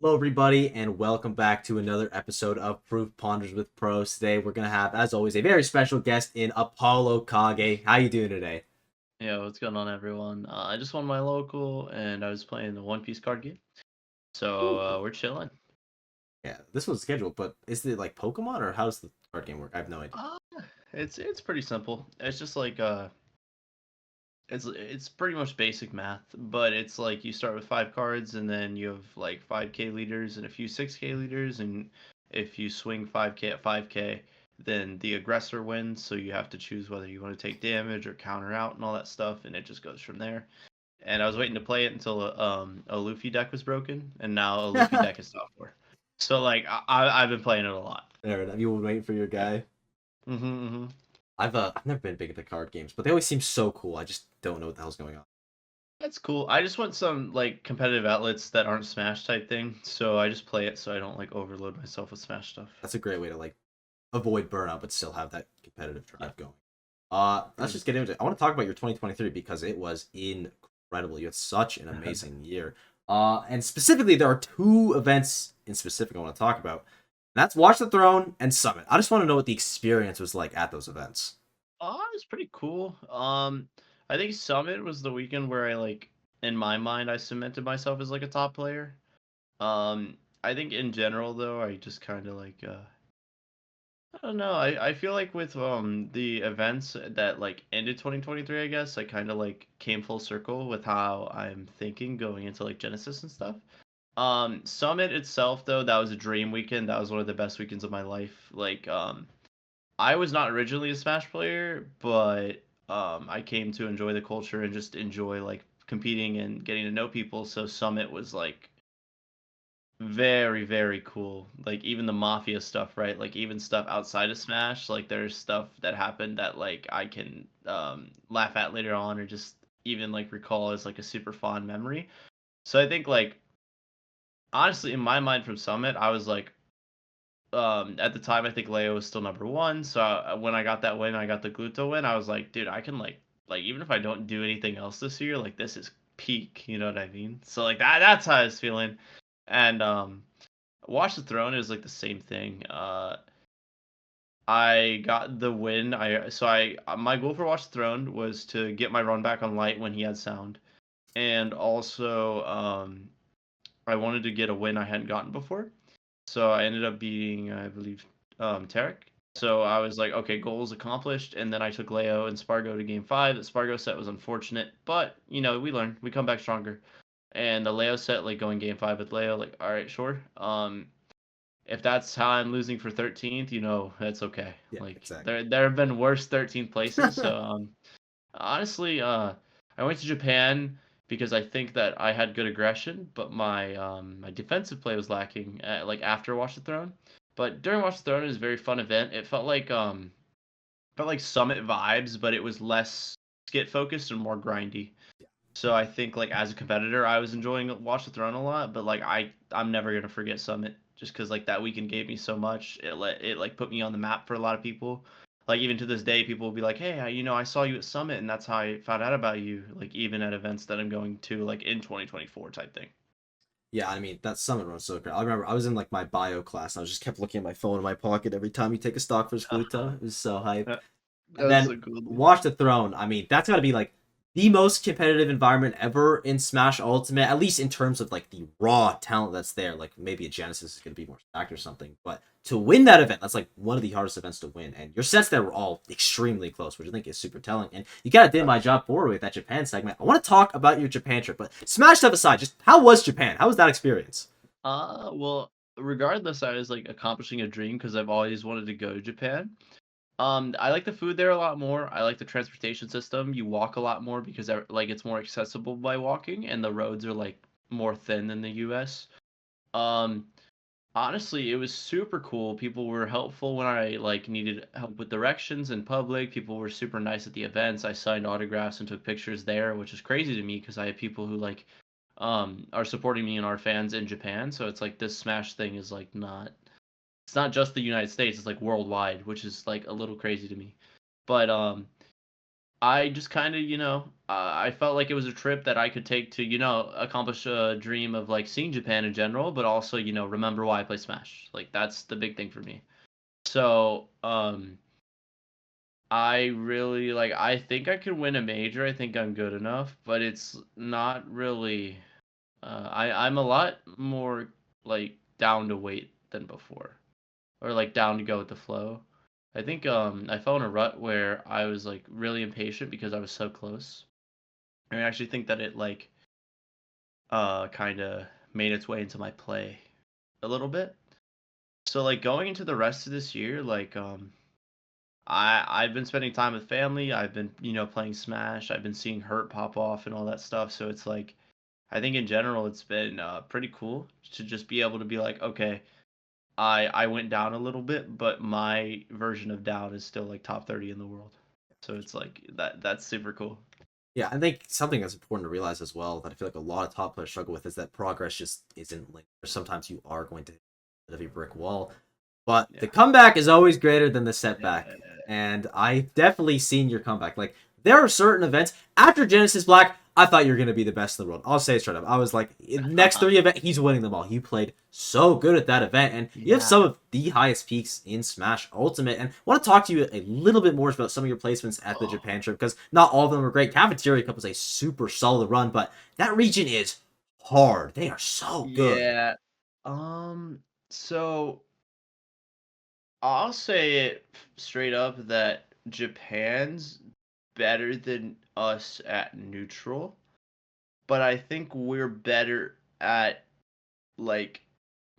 Hello, everybody, and welcome back to another episode of Proof Ponders with Pros. Today, we're gonna have, as always, a very special guest in Apollokage. How you doing today? Yeah, what's going on, everyone? I just won my local, and I was playing the One Piece card game, so Ooh. we're chilling. Yeah, this was scheduled, but is it like Pokemon or how does the card game work? I have no idea. Uh, it's pretty simple. It's just like it's pretty much basic math, but it's like you start with 5 cards, and then you have like 5K leaders and a few 6K leaders, and if you swing 5K at 5K, then the aggressor wins. So you have to choose whether you want to take damage or counter out and all that stuff, and it just goes from there. And I was waiting to play it until a Luffy deck was broken, and now a Luffy deck is top four. So like I've been playing it a lot. There, you were waiting for your Yeah. guy. Mhm. I've never been big into card games, but they always seem so cool. I just don't know what the hell's going on. That's cool. I just want some like competitive outlets that aren't Smash type thing, so I just play it so I don't like overload myself with Smash stuff. That's a great way to like avoid burnout, but still have that competitive Yeah. drive going. Let's Mm. just get into it. I want to talk about your 2023 because it was incredible. You had such an amazing year. And specifically, there are two events in specific I want to talk about. And that's Watch the Throne and Summit. I just want to know what the experience was like at those events. It's pretty cool. I think Summit was the weekend where I like in my mind I cemented myself as like a top player. I think in general though I just kind of like I don't know. I feel like with the events that like ended 2023, I guess I kind of like came full circle with how I'm thinking going into like Genesis and stuff. Summit itself though, that was a dream weekend. That was one of the best weekends of my life. Like I was not originally a Smash player, but I came to enjoy the culture and just enjoy like competing and getting to know people. So Summit was like very, very cool. Like even the mafia stuff, right? Like even stuff outside of Smash, like there's stuff that happened that like I can laugh at later on or just even like recall as like a super fond memory. So I think like honestly in my mind from Summit, I was like at the time I think Leo was still number 1. So when I got that win, I got the Gluto win, I was like, dude, I can like even if I don't do anything else this year, like this is peak, you know what I mean? So like that's how I was feeling. And Watch the Throne is like the same thing. I got the win. I my goal for Watch the Throne was to get my run back on Light when he had sound, and also I wanted to get a win I hadn't gotten before. So I ended up beating, I believe, Tarek. So I was like, okay, goals accomplished, and then I took Leo and Spargo to game 5. The Spargo set was unfortunate, but you know we learn, we come back stronger. And the Leo set, like going game 5 with Leo, like all right, sure. If that's how I'm losing for 13th, you know, that's okay. Yeah, Like exactly. there have been worse 13th places. So honestly, I went to Japan because I think that I had good aggression, but my defensive play was lacking. Like after Watch the Throne, but during Watch the Throne, it was a very fun event. It felt like Summit vibes, but it was less skit focused and more grindy. So I think like as a competitor, I was enjoying Watch the Throne a lot, but like I'm never gonna forget Summit just because like that weekend gave me so much. It like put me on the map for a lot of people. Like even to this day, people will be like, "Hey, you know, I saw you at Summit, and that's how I found out about you." Like even at events that I'm going to, like in 2024 type thing. Yeah, I mean, that Summit run was so great. I remember I was in like my bio class and I was just kept looking at my phone in my pocket every time you take a stock for Skluto. It was so hype. That And was then so cool, dude. Watch the Throne. I mean, that's got to be like the most competitive environment ever in Smash Ultimate, at least in terms of like the raw talent that's there. Like maybe a Genesis is going to be more stacked or something, but to win that event, that's like one of the hardest events to win. And your sets there were all extremely close, which I think is super telling. And you kind of did my job for with that Japan segment. I want to talk about your Japan trip, but Smash stuff aside, just how was Japan? How was that experience? Well, regardless, I was like accomplishing a dream because I've always wanted to go to Japan. I like the food there a lot more. I like the transportation system. You walk a lot more because like it's more accessible by walking, and the roads are like more thin than the U.S. Um, Honestly, it was super cool. People were helpful when I like needed help with directions in public. People were super nice at the events. I signed autographs and took pictures there, which is crazy to me because I have people who like are supporting me and our fans in Japan. So it's like this Smash thing is like not it's not just the United States, it's like worldwide, which is like a little crazy to me. But I just kind of, I felt like it was a trip that I could take to, accomplish a dream of like seeing Japan in general, but also, remember why I play Smash. Like that's the big thing for me. So, I really like I think I could win a major. I think I'm good enough, but it's not really I'm a lot more like down to wait than before. Or like down to go with the flow. I think I fell in a rut where I was like really impatient because I was so close. And I actually think that it like kind of made its way into my play a little bit. So like going into the rest of this year, like I've been spending time with family. I've been, playing Smash. I've been seeing Hurt pop off and all that stuff. So it's like I think in general it's been pretty cool to just be able to be like, okay, I went down a little bit, but my version of down is still like top 30 in the world. So it's like that's super cool. Yeah, I think something that's important to realize as well that I feel like a lot of top players struggle with is that progress just isn't linear. Sometimes you are going to hit a bit of a brick wall, but the Yeah. comeback is always greater than the setback. Yeah. And I've definitely seen your comeback. Like there are certain events after Genesis Black, I thought you were gonna be the best in the world. I'll say it straight up. I was like, next three event, he's winning them all. You played so good at that event, and you have some Yeah. of the highest peaks in Smash Ultimate. And I want to talk to you a little bit more about some of your placements at the Oh, Japan trip because not all of them are great. Cafeteria Cup was a super solid run, but that region is hard. They are so good. yeah. Um. So I'll say it straight up that Japan's better than us at neutral, but I think we're better at like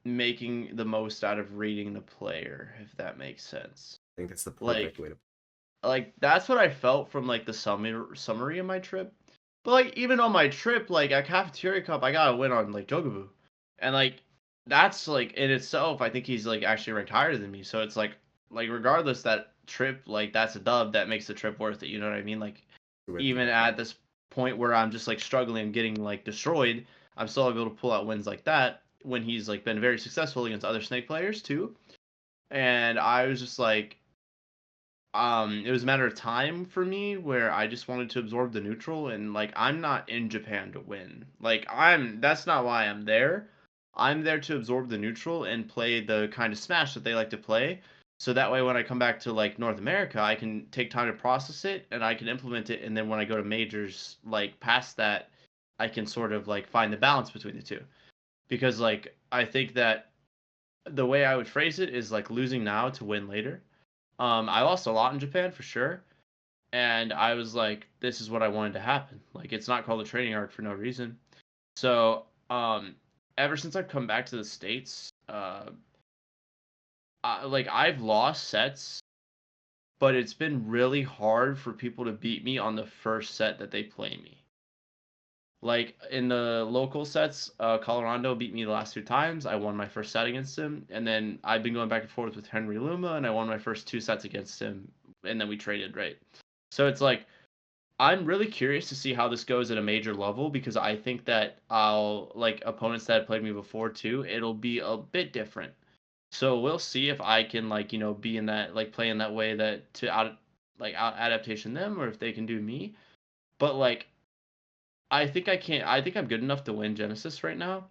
making the most out of reading the player, if that makes sense. I think that's the perfect Like way to. that's what I felt from like the summary of my trip. But like even on my trip, like at Cafeteria Cup, I got a win on like Jogabu, and like that's like in itself, I think he's like actually ranked higher than me. So it's like regardless that trip, like that's a dub that makes the trip worth it. You know what I mean? Like With you. even at this point where I'm just like struggling and getting like destroyed, I'm still able to pull out wins like that when he's like been very successful against other Snake players too. And I was just like, it was a matter of time for me where I just wanted to absorb the neutral and like I'm not in Japan to win. Like that's not why I'm there. I'm there to absorb the neutral and play the kind of smash that they like to play. So that way when I come back to like North America, I can take time to process it and I can implement it and then when I go to majors like past that, I can sort of like find the balance between the two. Because like I think that the way I would phrase it is like losing now to win later. I lost a lot in Japan for sure, and I was like, this is what I wanted to happen. Like, it's not called a training arc for no reason. So, ever since I've come back to the states, like I've lost sets, but it's been really hard for people to beat me on the first set that they play me. Like in the local sets, Colorado beat me the last 2 times. I won my first set against him, and then I've been going back and forth with Henry Luma, and I won my first 2 sets against him, and then we traded, right? So it's like I'm really curious to see how this goes at a major level because I think that I'll like opponents that have played me before too. It'll be a bit different. So we'll see if I can like be in that like play in that way that to out adaptation them or if they can do me. But like I think I can't. I think I'm good enough to win Genesis right now.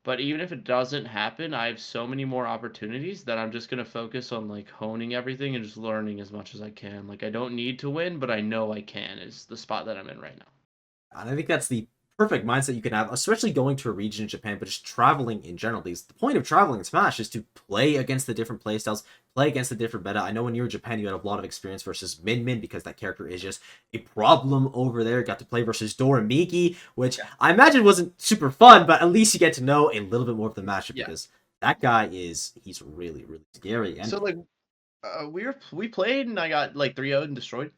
But even if it doesn't happen, I have so many more opportunities that I'm just gonna focus on like honing everything and just learning as much as I can. Like I don't need to win, but I know I can is the spot that I'm in right now. And I think that's the perfect mindset you can have, especially going to a region in Japan, but just traveling in general. Because the point of traveling in Smash is to play against the different playstyles, play against the different meta. I know when you were in Japan, you had a lot of experience versus MINMIN because that character is just a problem over there. Got to play versus Dora Miki, which Yeah. I imagine wasn't super fun, but at least you get to know a little bit more of the matchup Yeah. because that guy he's really, really scary. And So like we played and I got like 3-0 and destroyed.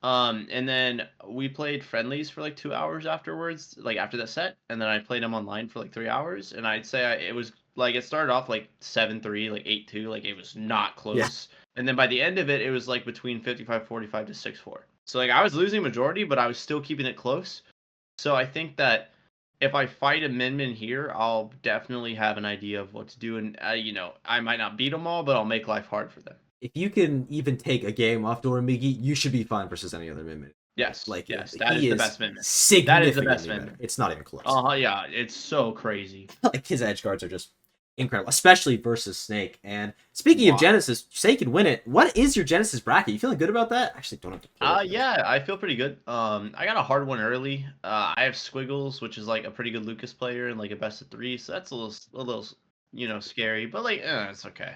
And then we played friendlies for like 2 hours afterwards, like after that set, and then I played them online for like 3 hours, and I'd say it was like it started off like 7-3, like 8-2, like it was not yeah, close, and then by the end of it, it was like between 55-45 to 6-4. So like I was losing majority, but I was still keeping it close. So I think that if I fight a Min here, I'll definitely have an idea of what to do, and I might not beat them all, but I'll make life hard for them. if you can even take a game off Dora Miki, you should be fine versus any other Min. Yes, Like yes, that is he the is best Min-Min. That is the best significantly better. Min-Min. It's not even close. Yeah, it's so crazy. Like his edge guards are just incredible, especially versus Snake. And speaking of Wow. Genesis, Snake can win it. What is your Genesis bracket? You feeling good about that? Actually, don't have to pull it. Yeah, I feel pretty good. I got a hard one early. I have Squiggles, which is like a pretty good Lucas player and like a best of 3, so that's a little, scary. But like, it's okay.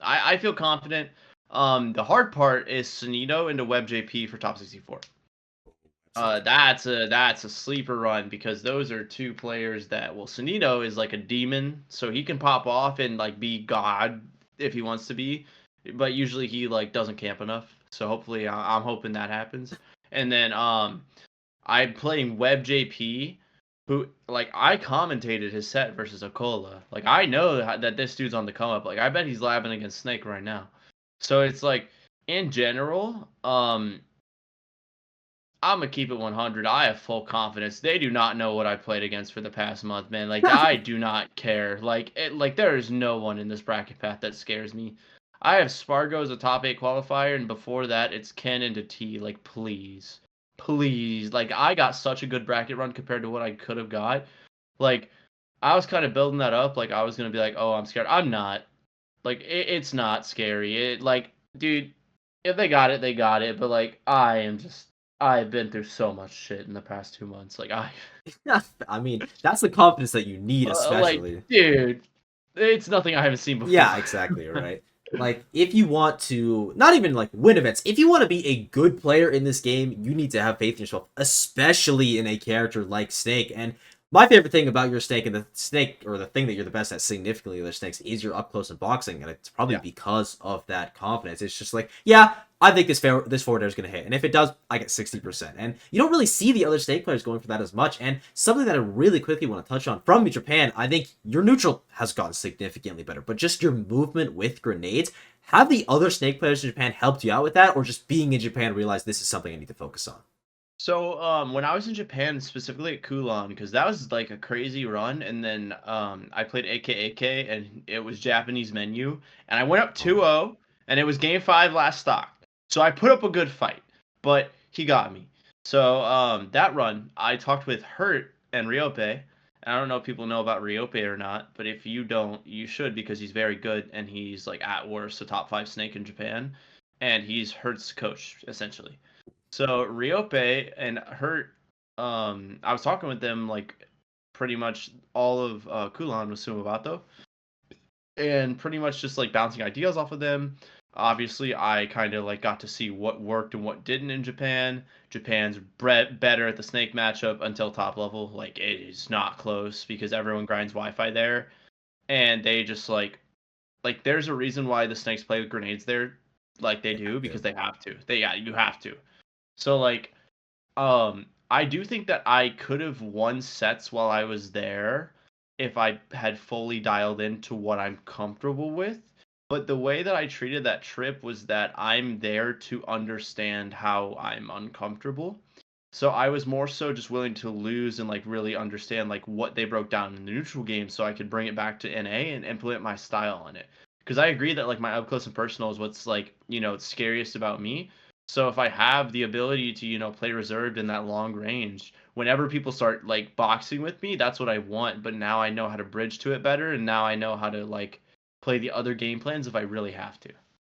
I feel confident. The hard part is Sunito into WebJP for top 64. That's a sleeper run because those are two players that Sunito is like a demon, so he can pop off and like be God if he wants to be, but usually he like doesn't camp enough. So hopefully I'm hoping that happens. And then I'm playing WebJP, who like I commentated his set versus Akola. Like I know that this dude's on the come up. Like I bet he's labbing against Snake right now. So it's like in general, I'm gonna keep it 100. I have full confidence. They do not know what I played against for the past month, man. Like I do not care. Like there is no one in this bracket path that scares me. I have Spargo as a top 8 qualifier, and before that, it's Ken into T. Like please, please. Like I got such a good bracket run compared to what I could have got. Like I was kind of building that up. Like I was gonna be like, oh, I'm scared. I'm not. Like it's not scary. Dude, if they got it, they got it. But like I've been through so much shit in the past 2 months. I mean, that's the confidence that you need, especially. Dude, it's nothing I haven't seen before. Yeah, exactly, right? Like, if you want to, not even like win events, if you want to be a good player in this game, you need to have faith in yourself, especially in a character like Snake. And my favorite thing about your Snake and the Snake, or the thing that you're the best at significantly other Snakes, is your up close and boxing. And it's probably Yeah. because of that confidence. It's just like, yeah, I think this forward air is going to hit. And if it does, I get 60%. And you don't really see the other Snake players going for that as much. And something that I really quickly want to touch on from Japan, I think your neutral has gotten significantly better. But just your movement with grenades, have the other Snake players in Japan helped you out with that? Or just being in Japan realize this is something I need to focus on? So when I was in Japan, specifically at Kulan, because that was like a crazy run, and then I played AKAK, and it was Japanese menu, and I went up 2-0, and it was game 5 last stock. So I put up a good fight, but he got me. So that run, I talked with Hurt and Ryope, and I don't know if people know about Ryope or not, but if you don't, you should because he's very good, and he's like at worst a top 5 snake in Japan, and he's Hurt's coach essentially. So Ryope and Hurt, I was talking with them like pretty much all of Kulan with Sumobato, and pretty much just like bouncing ideas off of them. Obviously, I kind of like got to see what worked and what didn't in Japan. Japan's better at the snake matchup until top level. Like it is not close because everyone grinds Wi-Fi there, and they just like there's a reason why the snakes play with grenades there, like they do because they have to. You have to. So like I do think that I could have won sets while I was there if I had fully dialed into what I'm comfortable with. But the way that I treated that trip was that I'm there to understand how I'm uncomfortable. So I was more so just willing to lose and like really understand like what they broke down in the neutral game so I could bring it back to NA and implement my style on it. Because I agree that like my up close and personal is what's like, scariest about me. So if I have the ability to, play reserved in that long range, whenever people start like boxing with me, that's what I want. But now I know how to bridge to it better, and now I know how to like play the other game plans if I really have to.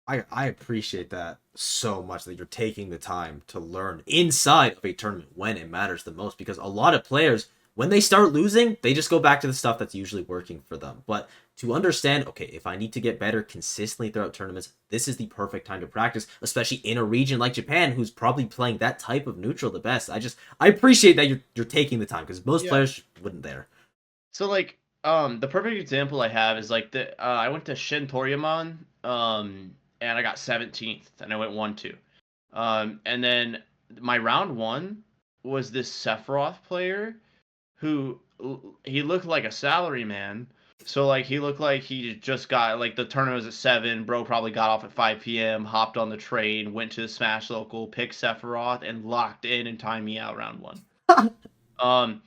I appreciate that so much that you're taking the time to learn inside of a tournament when it matters the most, because a lot of players, when they start losing, they just go back to the stuff that's usually working for them. But to understand, okay, if I need to get better consistently throughout tournaments, this is the perfect time to practice, especially in a region like Japan, who's probably playing that type of neutral the best. I appreciate that you're taking the time, because most Yeah. players wouldn't there. So like the perfect example I have is like I went to Shin Toriyamon and I got 17th and I went 1-2. And then my round 1 was this Sephiroth player who he looked like a salary man. So like he looked like he just got like the tournament was at 7, bro probably got off at 5 p.m., hopped on the train, went to the Smash local, picked Sephiroth and locked in and timed me out round 1. Um,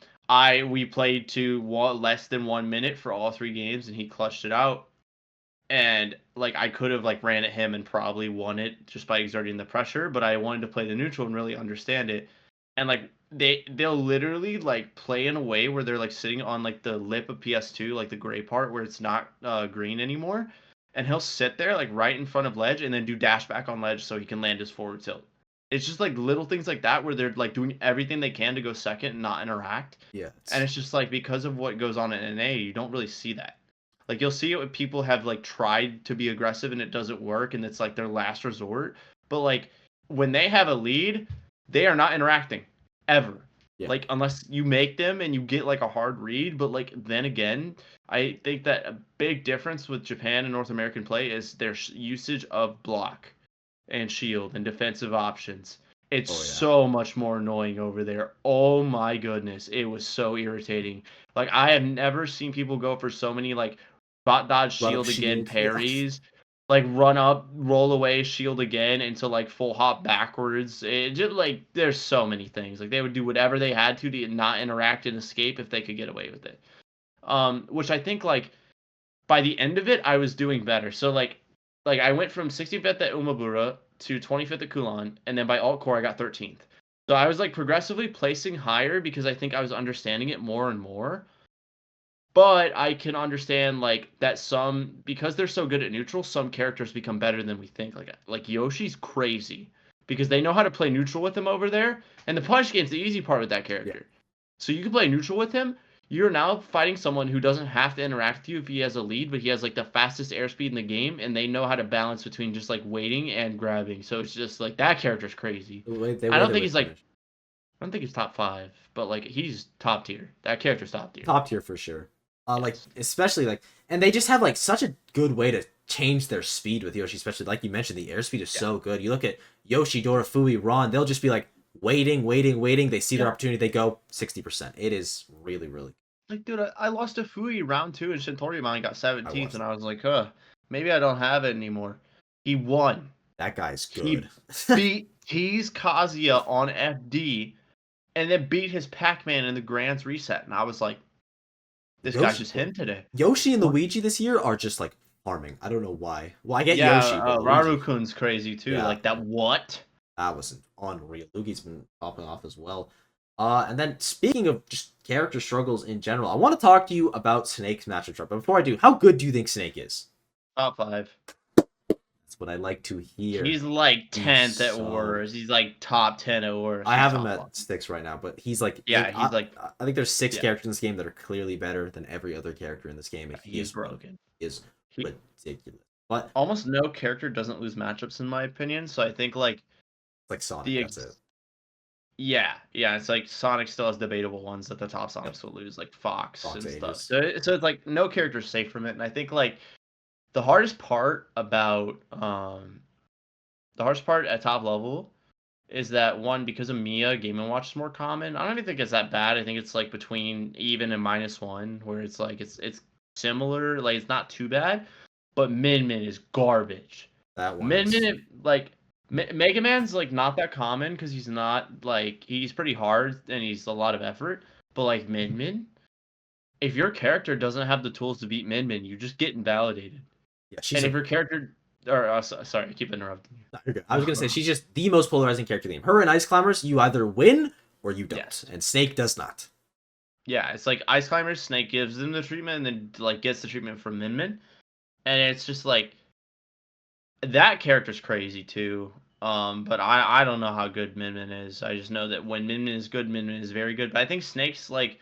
we played to less than 1 minute for all 3 games, and he clutched it out. and like I could have like ran at him and probably won it just by exerting the pressure, but I wanted to play the neutral and really understand it. And like they'll literally like play in a way where they're like sitting on like the lip of PS2, like the gray part where it's not green anymore, and he'll sit there like right in front of ledge and then do dash back on ledge so he can land his forward tilt. It's just like little things like that where they're like doing everything they can to go second and not interact. Yeah. And it's just like because of what goes on in NA, you don't really see that. Like you'll see it when people have like tried to be aggressive and it doesn't work and it's like their last resort. But like when they have a lead, they are not interacting ever. Yeah. Like unless you make them and you get like a hard read, but like then again, I think that a big difference with Japan and North American play is their usage of block and shield and defensive options. It's so much more annoying over there. Oh my goodness, it was so irritating. Like I have never seen people go for so many like bot dodge shield again parries, like run up, roll away, shield again into like full hop backwards. It just like there's so many things. Like they would do whatever they had to not interact and escape if they could get away with it. Which I think like by the end of it I was doing better. So like I went from 65th at Umabura to 25th at Kulan, and then by alt core I got 13th. So I was like progressively placing higher because I think I was understanding it more and more. But I can understand like that some because they're so good at neutral, some characters become better than we think. Like Yoshi's crazy because they know how to play neutral with him over there, and the punch game's the easy part with that character. Yeah. So you can play neutral with him. You're now fighting someone who doesn't have to interact with you if he has a lead, but he has like the fastest airspeed in the game, and they know how to balance between just like waiting and grabbing. So it's just like that character's crazy. I don't think he's like, I don't think he's top 5, but like he's top tier. That character's top tier. Top tier for sure. Like especially like, and they just have like such a good way to change their speed with Yoshi. Especially like you mentioned, the airspeed is so good. You look at Yoshi, Dorafui, Ron, they'll just be like waiting. They see their opportunity, they go 60%. It is really, really. Like, dude, I lost to Fui round 2 in Shintori Mine, got 17th, and I was like, huh, maybe I don't have it anymore. He won. That guy's good. He beat Tease Kazuya on FD, and then beat his Pac-Man in the Grand's reset, and I was like, this guy's just him today. Yoshi and Luigi this year are just like farming. I don't know why. Well, I get Yoshi, but Raru-kun's crazy too. Yeah. Like that. What? That was unreal. Luigi's been popping off as well. And then speaking of just character struggles in general, I want to talk to you about Snake's matchup chart. But before I do, how good do you think Snake is? Top 5. That's what I like to hear. He's like 10th at worst. He's like top 10 at worst. I have him at 6 right now, but he's like I think there's 6 characters in this game that are clearly better than every other character in this game. And he is broken. Is ridiculous. But almost no character doesn't lose matchups in my opinion. So I think like Sonic. That's it. Yeah, it's like Sonic still has debatable ones that the top Sonics will lose, like Fox and stuff. So it's like no character's safe from it, and I think like the hardest part about the hardest part at top level is that one, because of Mia, Game & Watch is more common. I don't even think it's that bad. I think it's like between even and -1, where it's like it's similar, like it's not too bad. But MINMIN is garbage. That one. MINMIN like. Mega Man's like not that common because he's not like he's pretty hard and he's a lot of effort. But like MINMIN, if your character doesn't have the tools to beat MINMIN, you just get invalidated. Yeah, and if your character, or sorry, I keep interrupting you. No, you're good. I was gonna say she's just the most polarizing character in the game. Her and Ice Climbers, you either win or you don't, yes. And Snake does not. Yeah, it's like Ice Climbers, Snake gives them the treatment and then like gets the treatment from MINMIN, and it's just like that character's crazy too. But I don't know how good MINMIN is. I just know that when MINMIN is good, MINMIN is very good. But I think Snake's like,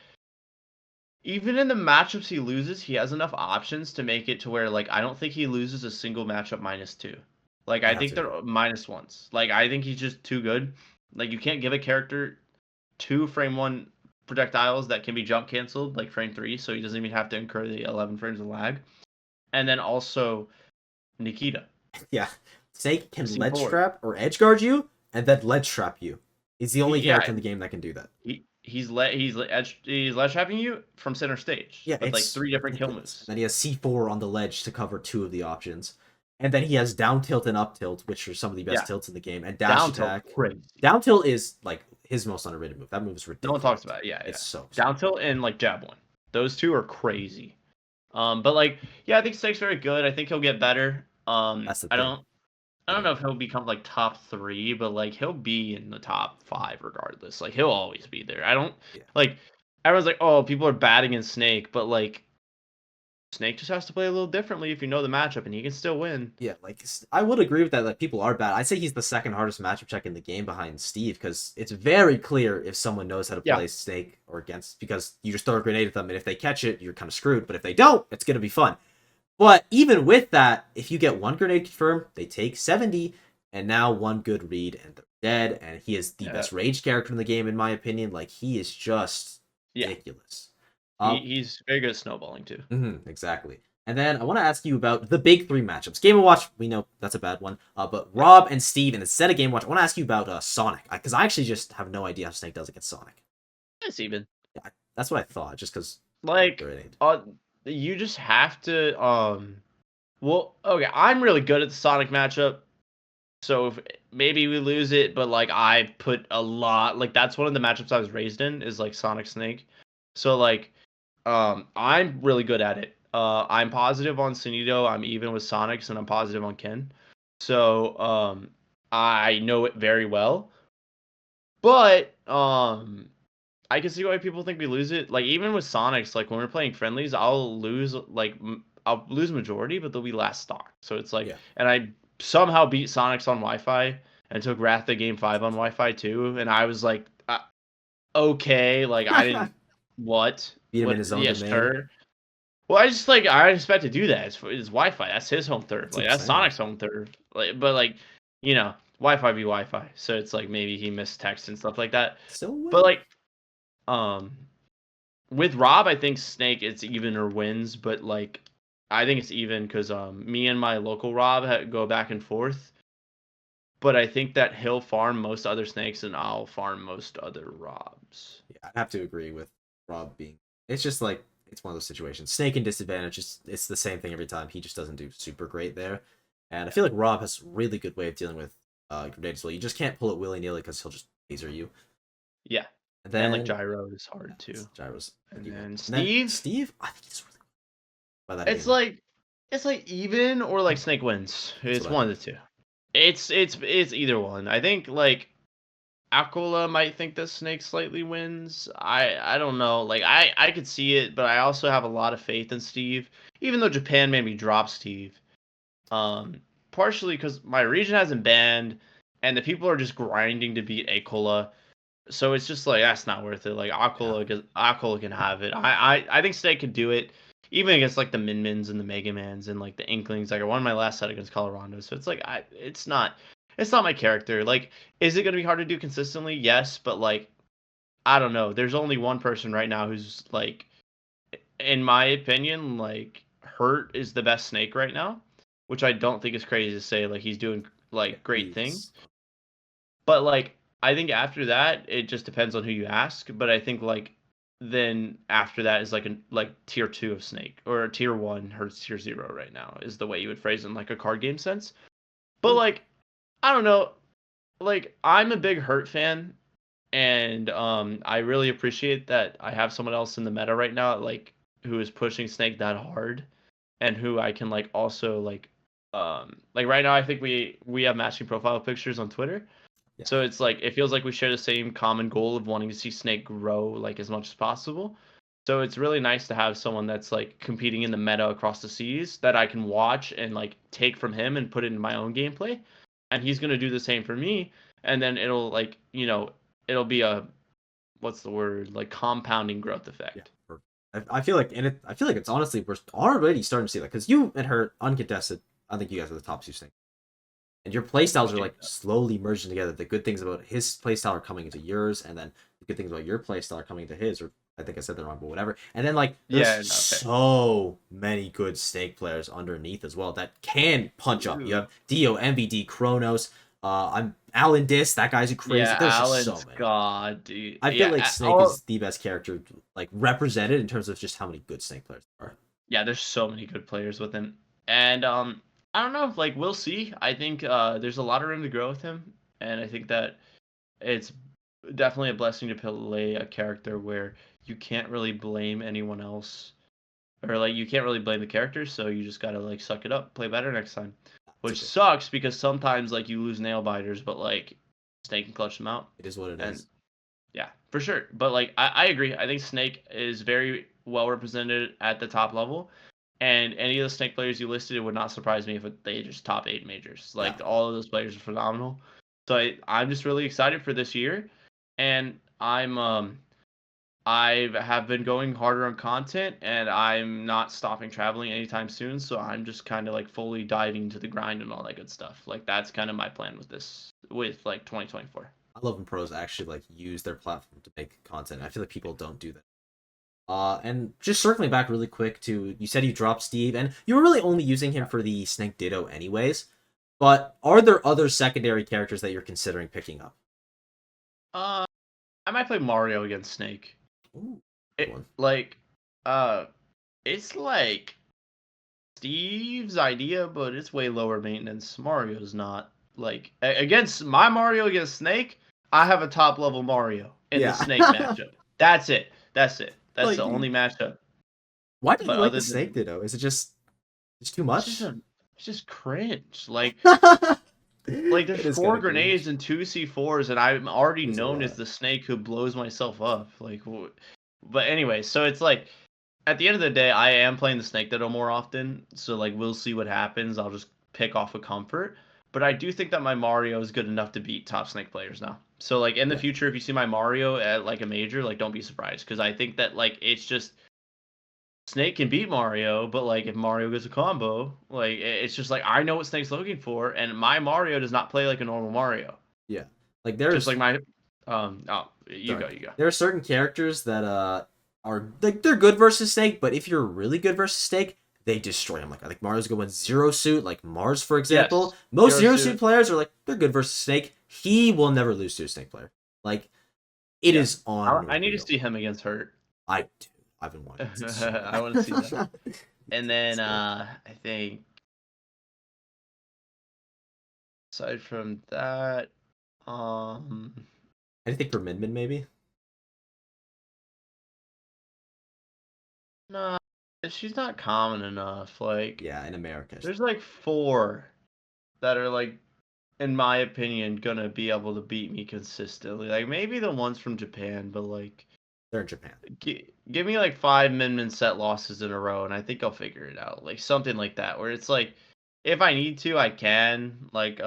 even in the matchups he loses, he has enough options to make it to where like I don't think he loses a single matchup -2. Like I think they're -1s. Like I think he's just too good. Like you can't give a character 2 frame 1 projectiles that can be jump canceled like frame 3, so he doesn't even have to incur the 11 frames of lag. And then also Nikita. Yeah. Snake can ledge trap or edge guard you, and then ledge trap you. He's the only character in the game that can do that. He's ledge trapping you from center stage. Yeah, with like 3 different kill moves. Then he has C4 on the ledge to cover 2 of the options, and then he has down tilt and up tilt, which are some of the best tilts in the game. And dash attack. Down tilt is like his most underrated move. That move is ridiculous. No one talks about it. Yeah, it's so down tilt and like jab 1. Those 2 are crazy. But like, yeah, I think Snake's very good. I think he'll get better. That's the I thing. don't know if he'll become like top 3, but like he'll be in the top 5 regardless. Like he'll always be there. I don't Yeah. like everyone's like, oh, people are batting in Snake, but like Snake just has to play a little differently if you know the matchup, and he can still win. Yeah, like I would agree with that. Like people are bad. I'd say he's the second hardest matchup check in the game behind Steve because it's very clear if someone knows how to Yeah, play Snake or against because you just throw a grenade at them and if they catch it, you're kind of screwed. But if they don't, it's gonna be fun. But even with that, if you get one grenade confirmed, they take 70, and now one good read and they're dead. And he is the yeah, best rage character in the game, in my opinion. Like he is just yeah. ridiculous. He's very good at snowballing too. Exactly. And then I want to ask you about the big three matchups. Game of Watch, we know that's a bad one. But Rob and Steve, and instead of Game of Watch, I want to ask you about Sonic because I actually just have no idea how Snake does against Sonic. It's even. Yeah, that's what I thought, just because. Like, you just have to well, okay, I'm really good at the Sonic matchup. So if maybe we lose it, but like I put a lot, like that's one of the matchups I was raised in is like Sonic Snake. So like I'm really good at it. I'm positive on Sunito, I'm even with Sonics, and I'm positive on Ken. So I know it very well. But I can see why people think we lose it. Like even with Sonics, like when we're playing friendlies, I'll lose like I'll lose majority, but they'll be last stock. So it's like, Yeah. and I somehow beat Sonics on Wi-Fi and took Wrath of Game 5 on Wi-Fi too, and I was like, okay, like I didn't what Beat him in his own yes domain. sir. Well, I just like I expect to do that. It's Wi-Fi. That's his home turf. That's Like that's insane. Sonic's home turf. Like, but like Wi-Fi be Wi-Fi. So it's like maybe he missed text and stuff like that. Still But win. like um with Rob, I think Snake it's even or wins, but like I think it's even because me and my local Rob go back and forth. But I think that he'll farm most other snakes and I'll farm most other Robs. Yeah, I'd have to agree with Rob being. It's just like it's one of those situations. Snake and disadvantage. It's the same thing every time. He just doesn't do super great there, and I feel like Rob has a really good way of dealing with grenade as well. You just can't pull it willy nilly because he'll just laser you. Yeah, And and like then Gyro is hard too. gyros And even. then And then Steve, Steve, I think he's really good by that it's even. like it's like even or like Snake wins. That's It's what I one think. of the two. It's either one. I think like Aquila might think that Snake slightly wins. I don't know. Like I could see it, but I also have a lot of faith in Steve. Even though Japan made me drop Steve. Um, Partially because my region hasn't banned, and the people are just grinding to beat Aquila. So it's just like that's not worth it. Like Yeah. Aquila can have it. I think Snake could do it, even against like the MINMINs and the Mega Mans and like the Inklings. Like I won my last set against Colorado, so it's like it's not my character. Like, is it gonna be hard to do consistently? Yes, but like I don't know. There's only one person right now who's like, in my opinion, like Hurt is the best Snake right now, which I don't think is crazy to say. Like he's doing Yeah. like great He's. things. But like I think after that, it just depends on who you ask. But I think like then after that is like a like tier 2 of Snake or tier 1 hurts tier 0 right now is the way you would phrase it in like a card game sense. But like I don't know, like I'm a big Hurt fan and I really appreciate that I have someone else in the meta right now like who is pushing Snake that hard and who I can like also like right now I think we have matching profile pictures on Twitter. Yeah. So it's like it feels like we share the same common goal of wanting to see Snake grow like as much as possible. So it's really nice to have someone that's like competing in the meta across the seas that I can watch and like take from him and put it in my own gameplay. And he's gonna do the same for me. And then it'll like, it'll be a what's the word? Like compounding growth Yeah. effect. I feel like, and I feel like it's honestly we're already starting to see that because you and her uncontested. I think you guys are the top two things, and your playstyles are like slowly merging together. The good things about his playstyle are coming into yours, and then the good things about your playstyle are coming into his. Or I think I said that wrong, but whatever. And then like there's Yeah, no, fair. so many good Snake players underneath as well that can punch up. You Dude. have Dio, MVD, Kronos. I'm Alan Dis. That guy's a crazy. Yeah, There's just so Alan's many. god, dude. I feel like Yeah, Snake is the best character like represented in terms of just how many good Snake players there are. yeah, there's so many good players with him. And I don't know, like we'll see. I think there's a lot of room to grow with him, and I think that it's definitely a blessing to play a character where you can't really blame anyone else or like you can't really blame the characters, so you just gotta like suck it up, play better next time. It's Which okay. sucks because sometimes like you lose nail biters, but like Snake can clutch them out. It is what it And is. yeah, for sure. But like I agree. I think Snake is very well represented at the top level. And any of the Snake players you listed, it would not surprise me if they just top 8 majors. Yeah. Like all of those players are phenomenal. So I'm just really excited for this year. And I have been going harder on content and I'm not stopping traveling anytime soon, so I'm just kind of like fully diving into the grind and all that good stuff. Like that's kind of my plan with like 2024. I love when pros actually like use their platform to make content. I feel like people don't do that. And just circling back really quick to you said you dropped Steve, and you were really only using him for the Snake Ditto anyways. But are there other secondary characters that you're considering picking up? Uh I might play Mario against Snake. Ooh, good It one. like uh it's like Steve's idea, but it's way lower maintenance. Mario's not. Like against my Mario against Snake, I have a top level Mario in the Yeah. Snake matchup. That's it. That's it. That's Like, the only matchup. why don't But you like the other Snake than Ditto? Is it just too it's just much? a it's just cringe. Like there's It is kind four of grenades cringe. and two C4s, and I'm already There's a known as lot. the Snake who blows myself up. But anyway, so it's like at the end of the day, I am playing the Snake Ditto more often, so like we'll see what happens. I'll just pick off a comfort, but I do think that my Mario is good enough to beat top Snake players now. So like in the Yeah. future, if you see my Mario at like a major, like don't be surprised because I think that like it's just Snake can beat Mario, but like if Mario gets a combo, like it's just like I know what Snake's looking for, and my Mario does not play like a normal Mario. Yeah. Like Just like there's my oh you sorry. go you go. There are certain characters that are like they're good versus Snake, but if you're really good versus Snake, they destroy him. Like I think Mario's going zero suit, like Mars for Yes, example. Most zero zero suit suit. players are like they're good versus Snake. He will never lose to a Snake player. Like it Yeah, is I need to unreal. see him against Hurt. I do. I've been wanting to so I want to see that. bad. And then So, I think aside from that, um, anything for MINMIN maybe? no, she's not common enough. Like, Yeah, in America. there's like four that are like, in my opinion, gonna be able to beat me consistently. Like maybe the ones from Japan, but like, They're in Japan. give me like 5 min set losses in a row, and I think I'll figure it out. Like something like that, where it's like. If I need to, I can. Like,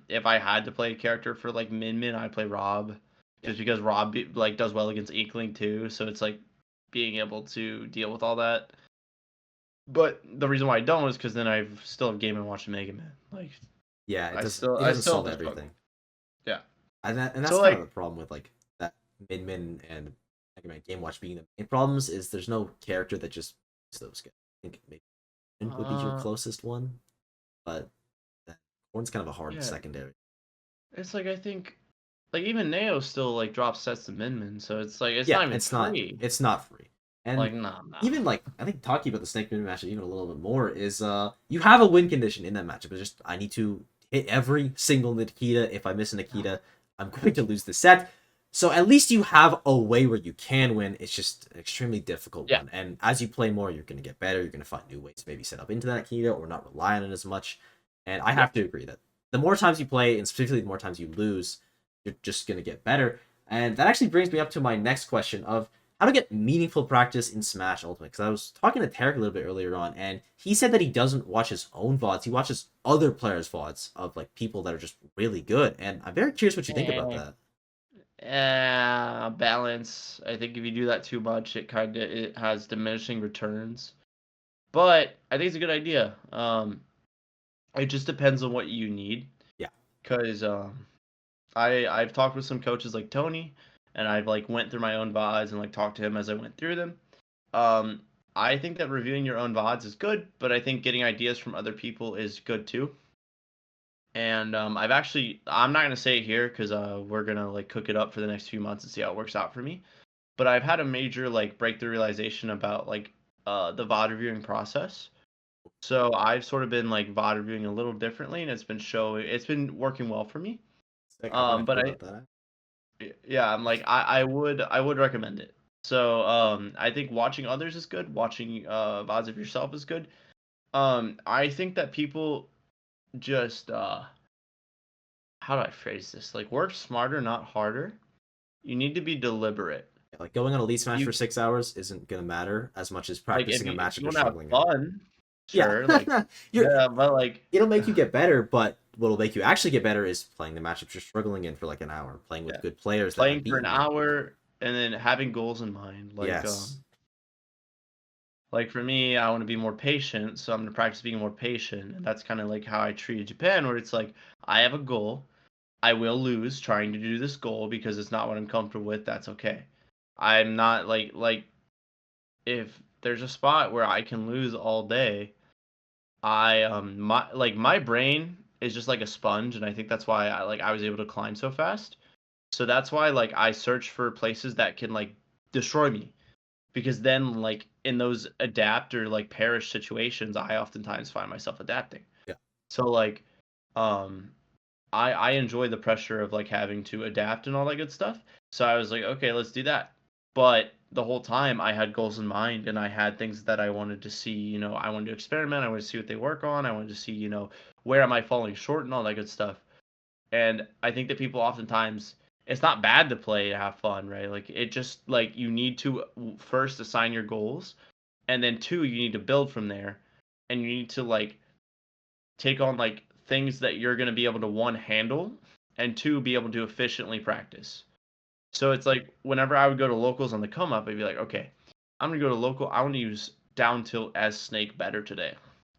if I had to play a character for like Min, I play Rob, Yeah. just because Rob like does well against Inkling too. So it's like being able to deal with all that. But the reason why I don't is because then I still have Game and Watch Mega Man. Like, Yeah, it I doesn't still solve have to struggle. everything. Yeah. And that's So kind of the like, problem with like that Min and Mega Man Game Watch being the main problems is there's no character that just beats those guys. I think maybe Min would be your uh, closest one, but that Horn's kind of a hard yeah, secondary. it's like I think like even Neo still like drops sets to Min, so it's like it's Yeah, not even free. it's not free. And Like, nah. even like I think talking about the Snake Min matchup even a little bit more is you have a win condition in that matchup. It's just I need to hit every single Nikita. If I miss a Nikita, I'm going to lose the set. So at least you have a way where you can win. It's just an extremely difficult Yeah. one. And as you play more, you're going to get better. You're going to find new ways to maybe set up into that Nikita or not rely on it as much. And I Yeah. have to agree that the more times you play, and specifically the more times you lose, you're just going to get better. And that actually brings me up to my next question of how to get meaningful practice in Smash Ultimate. Because I was talking to Tarek a little bit earlier on, and he said that he doesn't watch his own VODs. He watches other players' VODs of like people that are just really good. And I'm very curious what you think about Eh. that. Balance. I think if you do that too much, it has diminishing returns. But I think it's a good idea. It just depends on what you need. Yeah. Cause I've talked with some coaches like Tony, and I've like went through my own VODs and like talked to him as I went through them. Um, I think that reviewing your own VODs is good, but I think getting ideas from other people is good too. And I'm not gonna say it here because we're gonna like cook it up for the next few months and see how it works out for me. But I've had a major like breakthrough realization about like the VOD reviewing process. So I've sort of been like VOD reviewing a little differently, and it's been working well for me. Like, I've But heard about that. yeah, I'm like I would recommend it. So I think watching others is good. Watching VODs of yourself is good. I think that people just how do I phrase this? Like work smarter, not harder. You need to be deliberate. Like going on a lead smash You for 6 hours isn't gonna matter as much as like practicing a if matchup you you're want to have struggling in. fun, Yeah, sure. Like you're yeah, but like it'll make you get better, but what'll make you actually get better is playing the matchups you're struggling in for like an hour, playing with yeah, good players that have playing for an beaten you. hour and then having goals in mind. Yes. Like for me, I want to be more patient, so I'm gonna practice being more patient, and that's kind of like how I treated Japan, where it's like I have a goal. I will lose trying to do this goal because it's not what I'm comfortable with. That's okay. I'm not like if there's a spot where I can lose all day, my brain is just like a sponge, and I think that's why I was able to climb so fast. So that's why like I search for places that can like destroy me because then like in those adapt or like perish situations, I oftentimes find myself adapting. Yeah. So like um I enjoy the pressure of like having to adapt and all that good stuff. So I was like, okay, let's do that. But the whole time I had goals in mind and I had things that I wanted to see, I wanted to experiment, I wanted to see what they work on, I wanted to see, where am I falling short and all that good stuff. And I think that people oftentimes it's not bad to play to have fun, right? Like it just like you need to first assign your goals and then two, you need to build from there and you need to like take on like things that you're going to be able to one handle and two be able to efficiently practice. So it's like whenever I would go to locals on the come up, I'd be like, okay, I'm gonna go to local. I want to use down tilt as snake better today.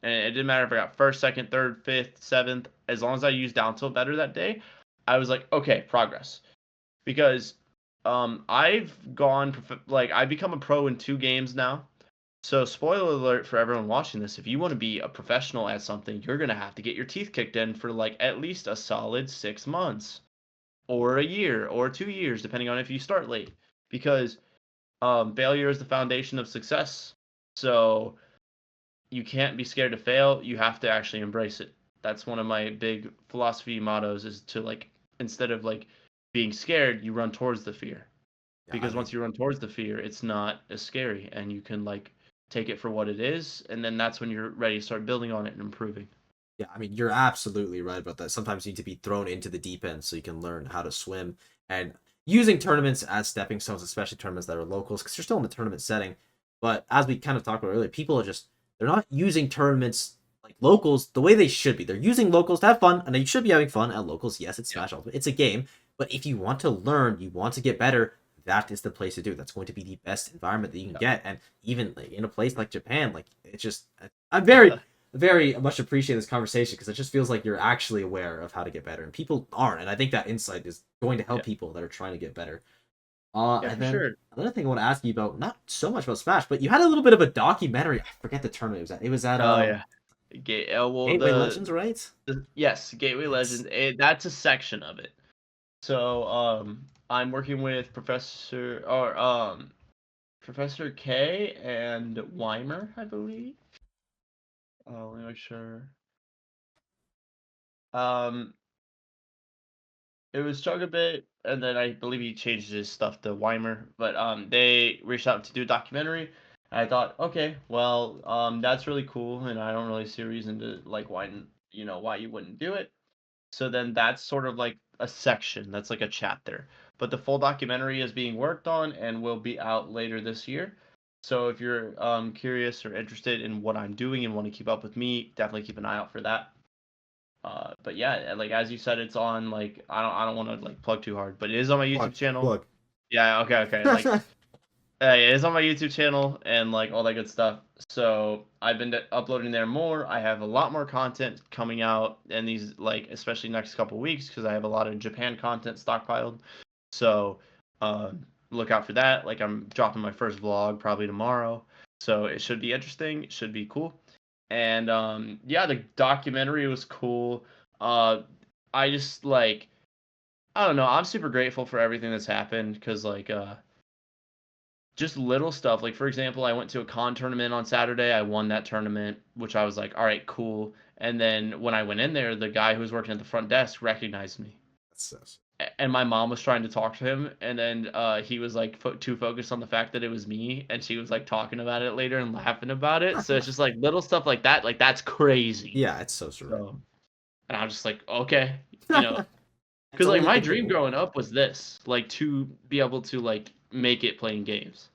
And it didn't matter if I got first, second, third, fifth, seventh. As long as I used down tilt better that day, I was like, okay, progress. Because I've like I become a pro in 2 games now. So, spoiler alert for everyone watching this, if you want to be a professional at something, you're going to have to get your teeth kicked in for like at least a solid 6 months or a year or 2 years, depending on if you start late. Because failure is the foundation of success. So, you can't be scared to fail. You have to actually embrace it. That's one of my big philosophy mottos is to like, instead of like being scared, you run towards the fear Yeah, I because mean, once you run towards the fear, it's not as scary and you can like take it for what it is and then that's when you're ready to start building on it and improving. yeah, I mean, you're absolutely right about that. Sometimes you need to be thrown into the deep end so you can learn how to swim. And using tournaments as stepping stones, especially tournaments that are locals, because you're still in the tournament setting. But as we kind of talked about earlier, people are just they're not using tournaments like locals the way they should be. They're using locals to have fun, and you should be having fun at locals. Yes, it's Yeah. Smash Ultimate. It's a game. But if you want to learn, you want to get better, that is the place to do. That's going to be the best environment that you can Yeah. get. And even like, in a place like Japan, like it's just I'm very much appreciate this conversation because it just feels like you're actually aware of how to get better, and people aren't. And I think that insight is going to help Yeah. people that are trying to get better. Yeah, And for then sure. another thing I want to ask you about, not so much about Smash, but you had a little bit of a documentary. I forget the tournament it was at. It was at Oh yeah. Well Gateway Legends, right? yes, Gateway Yes. Legends. That's a section of it. So I'm working with Professor K and Weimer, I believe. Oh, let me make sure. Um, it was Chugabit, and then I believe he changed his stuff to Weimer. But they reached out to do a documentary. And I thought, okay, well, that's really cool, and I don't really see a reason to like why you wouldn't do it. So then that's sort of like a section. That's like a chapter. But the full documentary is being worked on and will be out later this year. So if you're curious or interested in what I'm doing and want to keep up with me, definitely keep an eye out for that. But yeah, like as you said, it's on like I don't want to like plug too hard, but it is on my Plug, YouTube channel. plug. Yeah, okay. Like it is on my YouTube channel and like all that good stuff. So I've been uploading there more. I have a lot more content coming out in these like especially next couple weeks because I have a lot of Japan content stockpiled. So look out for that. Like I'm dropping my first vlog probably tomorrow. So it should be interesting. It should be cool. And yeah, the documentary was cool. Uh I just like I don't know. I'm super grateful for everything that's happened because like just little stuff. Like for example, I went to a con tournament on Saturday. I won that tournament, which I was like, all right, cool. And then when I went in there, the guy who was working at the front desk recognized me. That's so sick. and my mom was trying to talk to him, and then he was like too focused on the fact that it was me, and she was like talking about it later and laughing about it. So it's just like little stuff like that, like that's crazy. Yeah, it's so surreal. So, and I'm just like, okay, It's because like only my gonna get dream worse. growing up was this, like to be able to like make it playing games.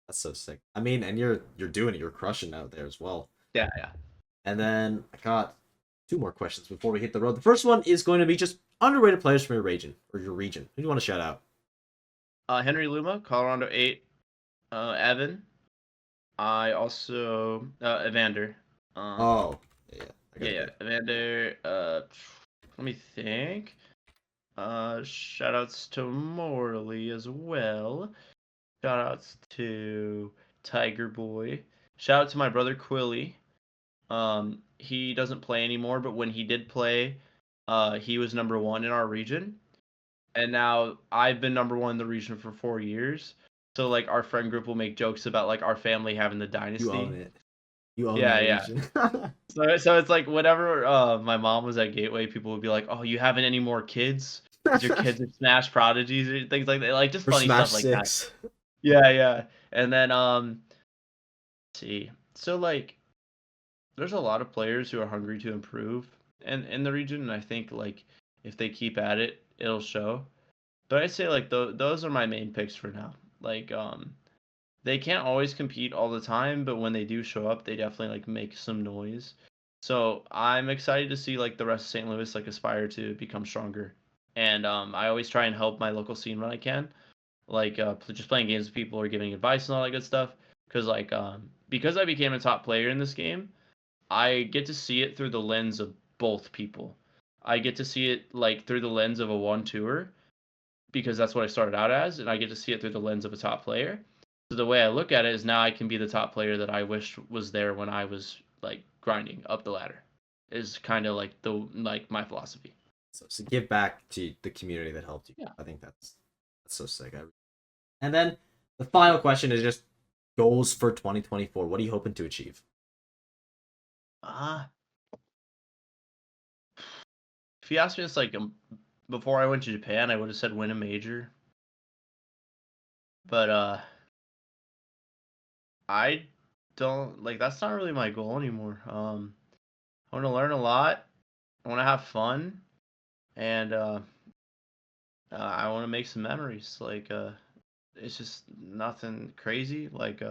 That's so sick. I mean, and you're doing it. You're crushing out there as well. Yeah, yeah. And then I got two more questions before we hit the road. The first one is going to be just underrated players from your region or your region. Who do you want to shout out? Henry Luma, Colorado 8, Evan. I also Evander. Um, Oh, yeah, I yeah, gotta yeah, get. Evander. Let me think. Shout outs to Morley as well. Shout outs to Tiger Boy. Shout out to my brother Quilly. He doesn't play anymore, but when he did play, he was number one in our region. And now I've been number one in the region for 4 years. So like our friend group will make jokes about like our family having the You own dynasty. it. You own Yeah, that yeah. region. So it's like whenever my mom was at Gateway, people would be like, "Oh, you having any more kids? Because your kids are Smash prodigies or things like that, like just For funny Smash stuff like that." 6. Yeah, yeah. And then let's see. So like there's a lot of players who are hungry to improve in the region, and I think like if they keep at it, it'll show. But I'd say like those are my main picks for now. Like they can't always compete all the time, but when they do show up, they definitely like make some noise. So I'm excited to see like the rest of St. Louis like aspire to become stronger. And I always try and help my local scene when I can, like just playing games with people or giving advice and all that good stuff. Because I became a top player in this game, I get to see it through the lens of both people. I get to see it like through the lens of a one tour because that's what I started out as, and I get to see it through the lens of a top player. So the way I look at it is now I can be the top player that I wish was there when I was like grinding up the ladder. Is kind of like the like my philosophy. So give back to the community that helped you. Yeah. I think that's so sick. And then the final question is just goals for 2024. What are you hoping to achieve? Ah, if you asked me this like before I went to Japan, I would have said win a major. But I don't like that's not really my goal anymore. I want to learn a lot. I want to have fun, and I want to make some memories. Like it's just nothing crazy. Like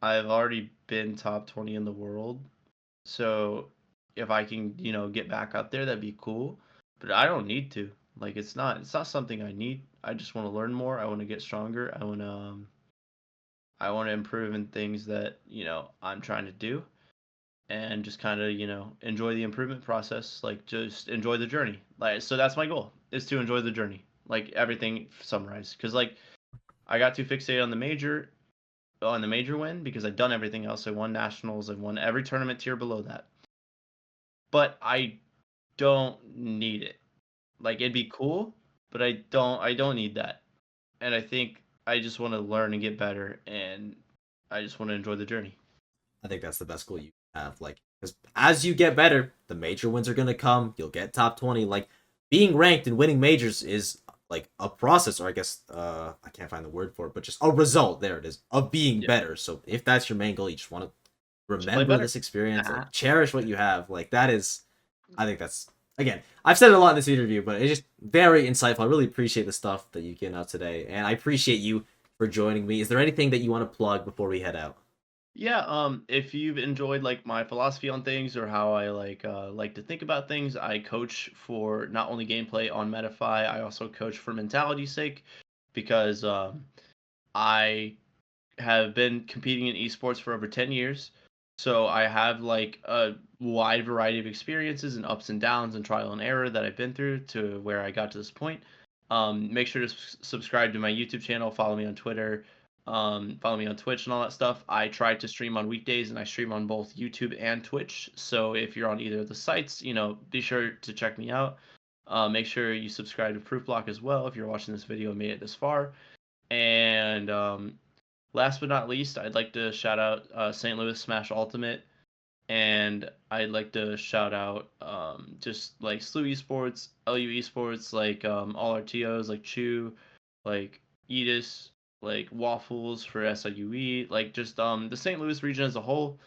I've already been top 20 in the world, so if I can, get back up there, that'd be cool. But I don't need to. Like it's not something I need. I just want to learn more. I want to get stronger. I want to improve in things that I'm trying to do, and just kind of enjoy the improvement process. Like just enjoy the journey. Like so that's my goal is to enjoy the journey. Like everything summarized, because like I got too fixated on the major win because I'd done everything else. I won nationals. I won every tournament tier below that. But I don't need it. Like it'd be cool, but I don't need that. And I think I just want to learn and get better, and I just want to enjoy the journey. I think that's the best goal you have. Like, because as you get better, the major wins are gonna come. You'll get top 20. Like, being ranked and winning majors is like a process, or I guess I can't find the word for it, but just a result. There it is of being Yeah. better. So if that's your main goal, you just want to Just play remember better. this experience, Nah. like cherish what you have. Like that is, I think that's again. I've said it a lot in this interview, but it's just very insightful. I really appreciate the stuff that you've given out today, and I appreciate you for joining me. Is there anything that you want to plug before we head out? Yeah, if you've enjoyed like my philosophy on things or how I like to think about things, I coach for not only gameplay on Metafy, I also coach for mentality's sake because I have been competing in esports for over 10 years. So I have like a wide variety of experiences and ups and downs and trial and error that I've been through to where I got to this point. Make sure to subscribe to my YouTube channel, follow me on Twitter, follow me on Twitch and all that stuff. I try to stream on weekdays and I stream on both YouTube and Twitch. So if you're on either of the sites, be sure to check me out. Make sure you subscribe to Proof Block as well if you're watching this video and made it this far. And last but not least, I'd like to shout out St. Louis Smash Ultimate. And I'd like to shout out just like Soooo Esports, LU Esports, like all our TOs like Chew, like Edis, like Waffles for SIUE, like just the St. Louis region as a whole.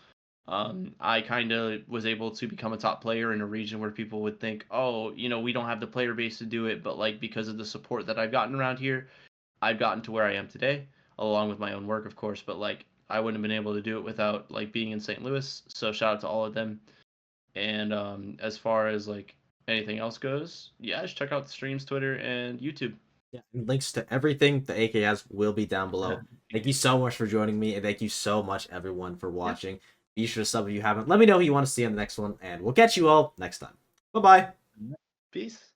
I kind of was able to become a top player in a region where people would think, oh, you know, we don't have the player base to do it, but like because of the support that I've gotten around here, I've gotten to where I am today, along with my own work, of course. But like I wouldn't have been able to do it without like being in St. Louis. So shout out to all of them. And as far as like anything else goes, yeah, just check out the streams, Twitter, and YouTube. Yeah, and links to everything the AK has will be down below. Thank you so much for joining me, and thank you so much everyone for watching. Be sure to sub if you haven't. Let me know who you want to see on the next one, and we'll catch you all next time. Bye bye. Peace.